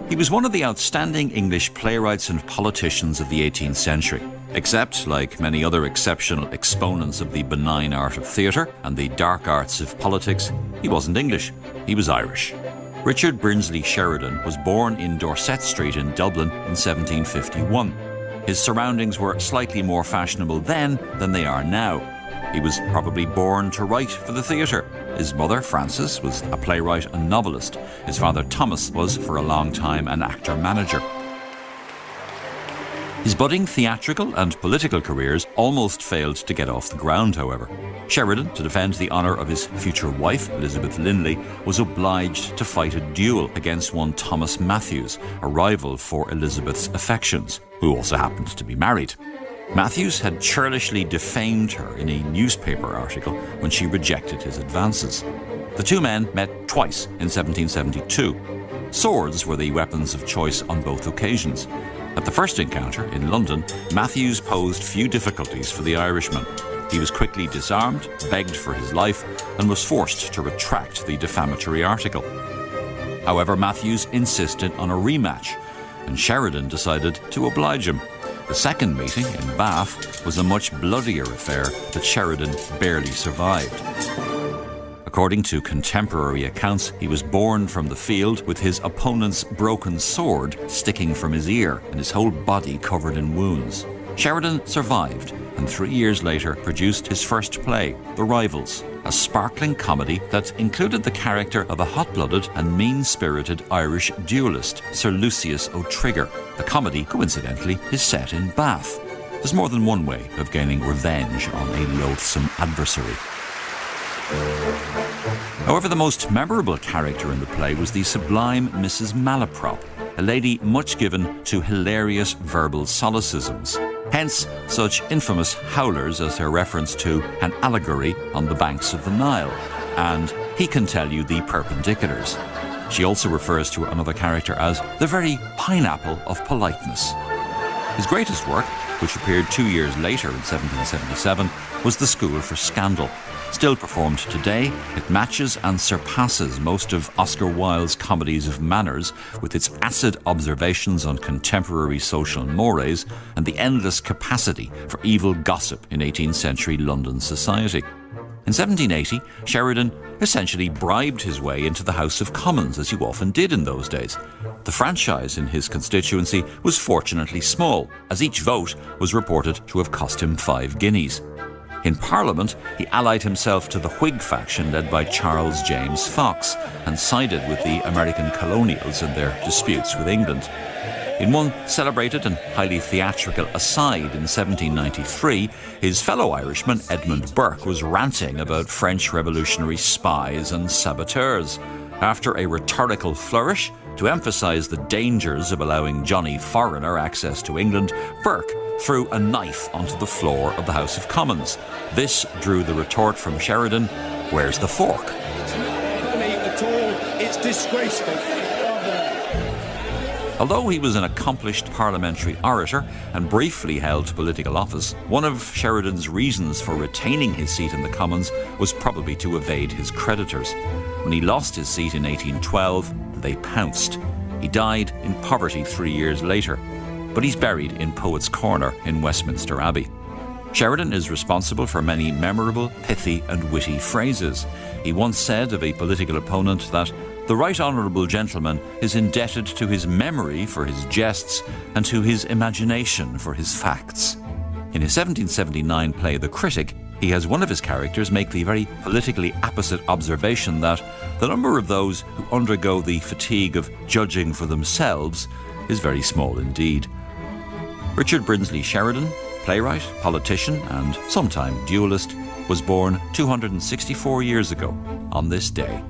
He was one of the outstanding English playwrights and politicians of the 18th century. Except, like many other exceptional exponents of the benign art of theatre and the dark arts of politics, he wasn't English, he was Irish. Richard Brinsley Sheridan was born in Dorset Street in Dublin in 1751. His surroundings were slightly more fashionable then than they are now. He was probably born to write for the theatre. His mother, Frances, was a playwright and novelist. His father, Thomas, was for a long time an actor-manager. His budding theatrical and political careers almost failed to get off the ground, however. Sheridan, to defend the honour of his future wife, Elizabeth Linley, was obliged to fight a duel against one Thomas Matthews, a rival for Elizabeth's affections, who also happened to be married. Matthews had churlishly defamed her in a newspaper article when she rejected his advances. The two men met twice in 1772. Swords were the weapons of choice on both occasions. At the first encounter, in London, Matthews posed few difficulties for the Irishman. He was quickly disarmed, begged for his life, and was forced to retract the defamatory article. However, Matthews insisted on a rematch, and Sheridan decided to oblige him. The second meeting, in Bath, was a much bloodier affair that Sheridan barely survived. According to contemporary accounts, he was borne from the field with his opponent's broken sword sticking from his ear and his whole body covered in wounds. Sheridan survived and 3 years later produced his first play, The Rivals, a sparkling comedy that included the character of a hot-blooded and mean-spirited Irish duellist, Sir Lucius O'Trigger. The comedy, coincidentally, is set in Bath. There's more than one way of gaining revenge on a loathsome adversary. However, the most memorable character in the play was the sublime Mrs. Malaprop, a lady much given to hilarious verbal solecisms. Hence, such infamous howlers as her reference to an allegory on the banks of the Nile, and he can tell you the perpendiculars. She also refers to another character as the very pineapple of politeness. His greatest work, which appeared 2 years later in 1777, was The School for Scandal. Still performed today, it matches and surpasses most of Oscar Wilde's comedies of manners with its acid observations on contemporary social mores and the endless capacity for evil gossip in 18th century London society. In 1780, Sheridan essentially bribed his way into the House of Commons, as you often did in those days. The franchise in his constituency was fortunately small, as each vote was reported to have cost him 5 guineas. In Parliament, he allied himself to the Whig faction led by Charles James Fox and sided with the American colonials in their disputes with England. In one celebrated and highly theatrical aside in 1793, his fellow Irishman Edmund Burke was ranting about French revolutionary spies and saboteurs. After a rhetorical flourish to emphasise the dangers of allowing Johnny Foreigner access to England, Burke threw a knife onto the floor of the House of Commons. This drew the retort from Sheridan, "Where's the fork?" It's not funny at all. It's disgraceful. Although he was an accomplished parliamentary orator and briefly held political office, one of Sheridan's reasons for retaining his seat in the Commons was probably to evade his creditors. When he lost his seat in 1812, they pounced. He died in poverty 3 years later, but he's buried in Poets' Corner in Westminster Abbey. Sheridan is responsible for many memorable, pithy and witty phrases. He once said of a political opponent that the right honourable gentleman is indebted to his memory for his jests and to his imagination for his facts. In his 1779 play The Critic, he has one of his characters make the very politically apposite observation that the number of those who undergo the fatigue of judging for themselves is very small indeed. Richard Brinsley Sheridan, playwright, politician and sometime duellist, was born 264 years ago on this day.